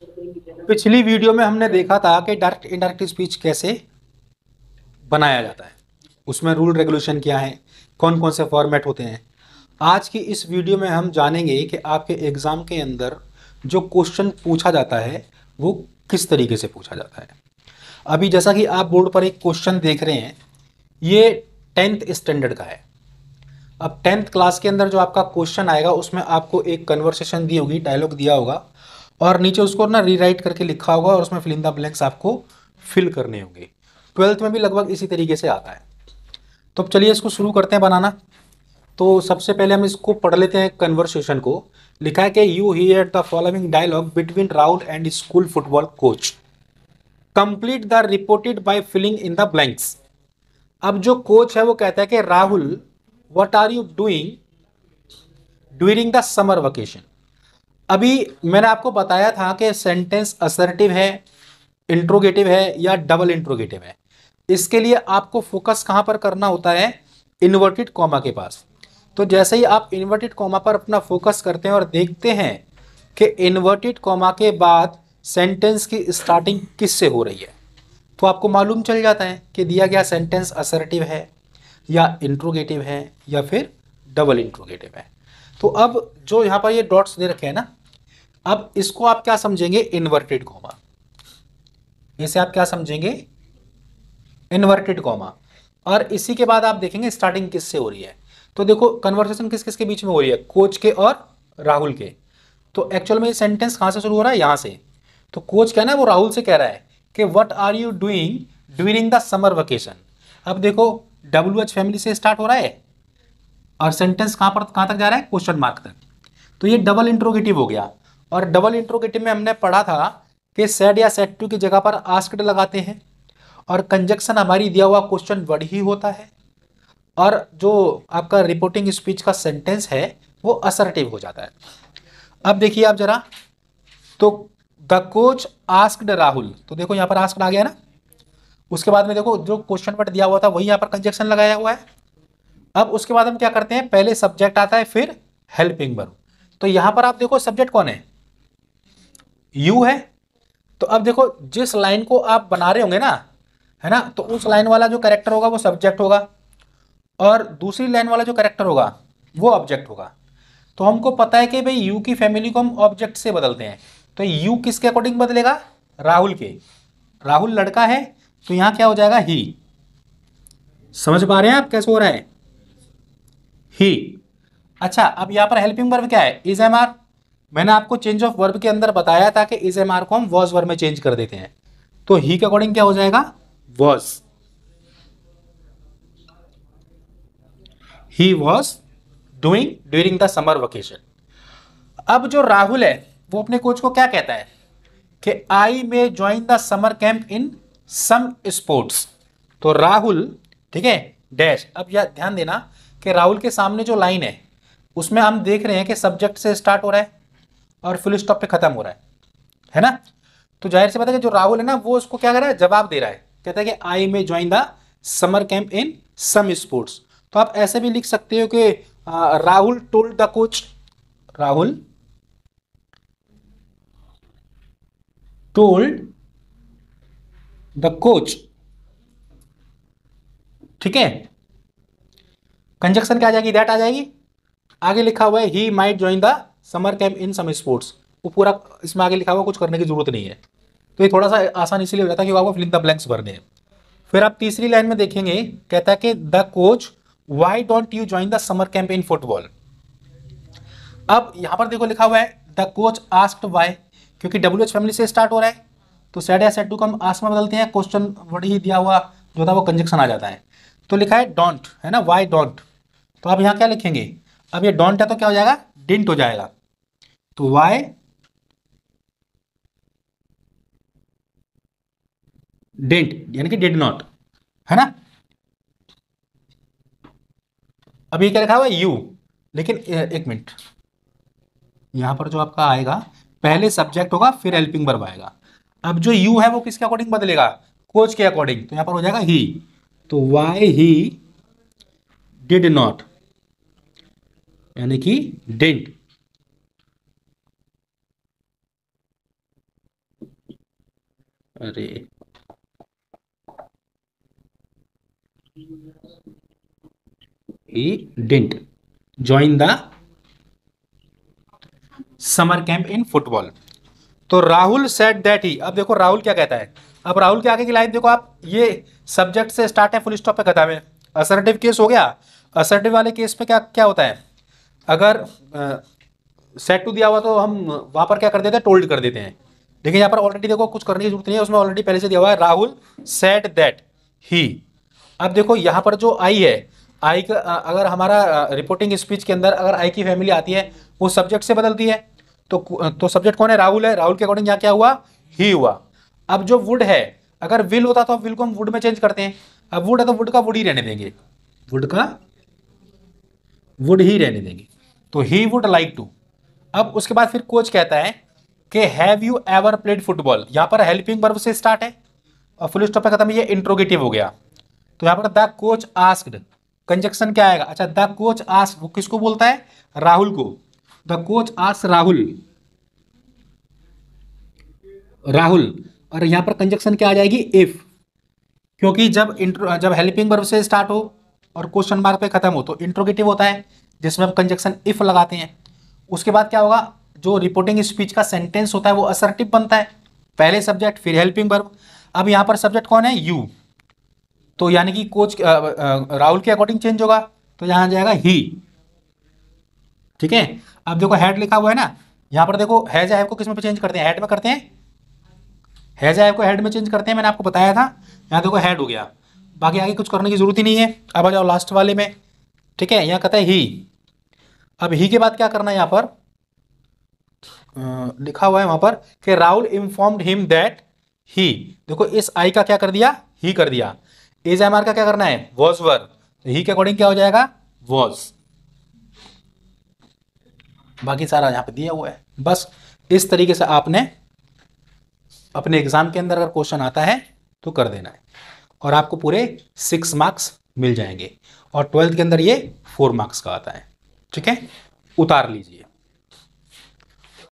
पिछली वीडियो में हमने देखा था कि डायरेक्ट इनडायरेक्ट स्पीच कैसे बनाया जाता है, उसमें रूल रेगुलेशन क्या है, कौन कौन से फॉर्मेट होते हैं। आज की इस वीडियो में हम जानेंगे कि आपके एग्ज़ाम के अंदर जो क्वेश्चन पूछा जाता है वो किस तरीके से पूछा जाता है। अभी जैसा कि आप बोर्ड पर एक क्वेश्चन देख रहे हैं, ये 10th स्टैंडर्ड का है। अब 10th क्लास के अंदर जो आपका क्वेश्चन आएगा उसमें आपको एक कन्वर्सेशन दी होगी, डायलॉग दिया होगा और नीचे उसको ना रीराइट करके लिखा होगा और उसमें फिल इन द ब्लैंक्स आपको फिल करने होंगे। 12th में भी लगभग इसी तरीके से आता है। तो अब चलिए इसको शुरू करते हैं बनाना। तो सबसे पहले हम इसको पढ़ लेते हैं कन्वर्सेशन को। लिखा है कि you hear the following dialogue between Rahul and school football coach, complete the reported by filling in the blanks. अब जो कोच है वो कहता है कि Rahul, what are you doing during the summer vacation. अभी मैंने आपको बताया था कि सेंटेंस असर्टिव है, इंट्रोगेटिव है या डबल इंट्रोगेटिव है। इसके लिए आपको फोकस कहां पर करना होता है, इन्वर्टेड कॉमा के पास। तो जैसे ही आप इन्वर्टेड कॉमा पर अपना फोकस करते हैं और देखते हैं कि इन्वर्टेड कॉमा के बाद सेंटेंस की स्टार्टिंग किस से हो रही है, तो आपको मालूम चल जाता है कि दिया गया सेंटेंस असर्टिव है या इंट्रोगेटिव है या फिर डबल इंट्रोगेटिव है। तो अब जो यहाँ पर ये डॉट्स दे रखे हैं ना, अब इसको आप क्या समझेंगे, इन्वर्टेड कॉमा। इसे आप क्या समझेंगे, इन्वर्टेड कॉमा। और इसी के बाद आप देखेंगे स्टार्टिंग किससे हो रही है। तो देखो कन्वर्सेशन किस किस के बीच में हो रही है, कोच के और राहुल के। तो एक्चुअल में ये सेंटेंस कहाँ से शुरू हो रहा है, यहाँ से। तो कोच क्या है ना, वो राहुल से कह रहा है कि what are you doing during the summer vacation. अब देखो WH फैमिली से स्टार्ट हो रहा है और सेंटेंस कहाँ तक जा रहा है, क्वेश्चन मार्क तक। तो ये डबल इंट्रोगेटिव हो गया। और डबल इंट्रोगेटिव में हमने पढ़ा था कि सेड या सेड टू की जगह पर आस्क्ड लगाते हैं और कंजक्शन हमारी दिया हुआ क्वेश्चन वर्ड ही होता है और जो आपका रिपोर्टिंग स्पीच का सेंटेंस है वो असर्टिव हो जाता है। अब देखिए आप जरा, तो द कोच आस्क्ड राहुल, तो देखो यहाँ पर आस्क्ड आ गया ना। उसके बाद में देखो जो क्वेश्चन वर्ड दिया हुआ था वही यहाँ पर कंजक्शन लगाया हुआ है। अब उसके बाद हम क्या करते हैं, पहले सब्जेक्ट आता है फिर हेल्पिंग वर्ब। तो यहां पर आप देखो सब्जेक्ट कौन है, यू है। तो अब देखो जिस लाइन को आप बना रहे होंगे ना, है ना, तो उस लाइन वाला जो कैरेक्टर होगा वो सब्जेक्ट होगा और दूसरी लाइन वाला जो कैरेक्टर होगा वो ऑब्जेक्ट होगा। तो हमको पता है कि भाई यू की फैमिली को हम ऑब्जेक्ट से बदलते हैं। तो यू किसके अकॉर्डिंग बदलेगा, राहुल के। राहुल लड़का है तो यहां क्या हो जाएगा, ही। समझ पा रहे हैं आप कैसे हो रहा है, ही। अच्छा अब यहां पर हेल्पिंग वर्ब क्या है, इज एम आर। मैंने आपको चेंज ऑफ वर्ब के अंदर बताया था कि इज एम आर को हम वॉज वर्ब में चेंज कर देते हैं। तो ही के अकॉर्डिंग क्या हो जाएगा, was. He was doing during the summer vacation. अब जो राहुल है वो अपने कोच को क्या कहता है कि I may join the summer camp in some sports. तो राहुल, ठीक है, डैश। अब यह ध्यान देना कि राहुल के सामने जो लाइन है उसमें हम देख रहे हैं कि सब्जेक्ट से स्टार्ट हो रहा है और फुल स्टॉप पे खत्म हो रहा है ना। तो जाहिर सी बात है कि जो राहुल है ना वो उसको क्या कर रहा है, जवाब दे रहा है। कहता है कि I may join the summer camp in some sports. तो आप ऐसे भी लिख सकते हो कि Rahul told the coach, Rahul told the coach, ठीक है। कंजक्शन क्या आ जाएगी, दैट आ जाएगी। आगे लिखा हुआ है he might join the summer camp in some sports, वो पूरा इसमें आगे लिखा हुआ, कुछ करने की जरूरत नहीं है। तो ये थोड़ा सा आसान इसलिए हो जाता है कि आपको फिलिंग द ब्लैंक्स भरने हैं। फिर आप तीसरी लाइन में देखेंगे, कहता है कि the coach why don't you join the summer camp in football. अब यहां पर देखो लिखा हुआ है द कोच आस्क्ड व्हाई, क्योंकि WH फैमिली से स्टार्ट हो रहा है तो सेड या सेड टू को हम आस्क में बदलते हैं, क्वेश्चन वर्ड ही दिया हुआ जो था वो कंजक्शन आ जाता है। तो लिखा है डोंट, है ना, व्हाई डोंट। तो आप यहां क्या लिखेंगे, अब ये डोंट है तो क्या हो जाएगा, डिंट हो जाएगा। तो व्हाई डिंट यानी कि डिड नॉट, है ना। अब ये क्या लिखा हुआ है, यू। लेकिन एक मिनट, यहां पर जो आपका आएगा पहले सब्जेक्ट होगा फिर हेल्पिंग वर्ब आएगा। अब जो यू है वो किसके अकॉर्डिंग बदलेगा, कोच के अकॉर्डिंग। तो यहां पर हो जाएगा ही। तो वाई ही डिड नॉट यानी कि डिंट। अरे he didn't join the summer camp in football. तो राहुल सेड दैट ही, अब देखो राहुल क्या कहता है। अब राहुल के आगे की लाइन देखो आप, ये सब्जेक्ट से स्टार्ट है, फुल स्टॉप पे खत्म है। असर्टिव केस हो गया। असर्टिव वाले केस पे क्या क्या होता है, अगर सेट टू दिया हुआ तो हम वहां पर क्या कर देते हैं, टोल्ड कर देते हैं। लेकिन यहाँ पर ऑलरेडी देखो कुछ करने की जरूरत नहीं है, उसमें ऑलरेडी पहले से दिया हुआ है राहुल सेड दैट ही। अब देखो यहाँ पर जो आई है, आई का अगर हमारा रिपोर्टिंग स्पीच के अंदर अगर आई की फैमिली आती है, वो सब्जेक्ट से बदलती है। तो सब्जेक्ट कौन है, राहुल है। राहुल के अकॉर्डिंग यहाँ क्या हुआ, ही हुआ। अब जो वुड है, अगर विल होता तो विल को हम वुड में चेंज करते हैं। अब वुड है तो वुड का वुड ही रहने देंगे, वुड का वुड ही रहने देंगे। तो ही वुड लाइक टू। अब उसके बाद फिर कोच कहता है कि have you ever played football. यहाँ पर हेल्पिंग वर्ब से स्टार्ट है और फुल स्टॉप पे खत्म, ये इंट्रोगेटिव हो गया। तो यहाँ पर द कोच आस्क्ड, कंजक्शन क्या आएगा, अच्छा द कोच आस्क, वो किसको बोलता है, राहुल को। The coach ask Rahul, Rahul. और यहाँ पर कंजक्शन क्या आ जाएगी, इफ। क्योंकि जब हेल्पिंग वर्ब से स्टार्ट हो और क्वेश्चन मार्क पे खत्म हो तो इंट्रोगेटिव होता है, जिसमें हम कंजक्शन इफ लगाते हैं। उसके बाद क्या होगा, जो रिपोर्टिंग स्पीच का सेंटेंस होता है वो असर्टिव बनता है, पहले सब्जेक्ट फिर हेल्पिंग वर्ब। अब यहाँ पर सब्जेक्ट कौन है, यू। तो यानी कि कोच राहुल के अकॉर्डिंग चेंज होगा, तो यहाँ आ जाएगा ही। ठीक है। अब देखो हेड लिखा हुआ है ना, यहाँ पर देखो हैज हैव को किस में चेंज करते हैं, हेड में करते हैं। हैज हैव को हेड में चेंज करते हैं, मैंने आपको बताया था। यहाँ देखो हेड हो गया, बाकी आगे कुछ करने की जरूरत ही नहीं है। अब आ जाओ लास्ट वाले में। ठीक है, यहाँ कहता है ही। अब ही के बाद क्या करना है, यहाँ पर लिखा हुआ है वहां पर कि Rahul informed him that he. देखो इस आई का क्या कर दिया, ही कर दिया। इज एम आर का क्या करना है, वॉज वर। तो ही के अकॉर्डिंग क्या हो जाएगा, वॉज। बाकी सारा यहाँ पे दिया हुआ है। बस इस तरीके से आपने अपने एग्जाम के अंदर अगर क्वेश्चन आता है तो कर देना है, और आपको पूरे 6 मार्क्स मिल जाएंगे। और 12th के अंदर ये 4 मार्क्स का आता है। ठीक है, उतार लीजिए।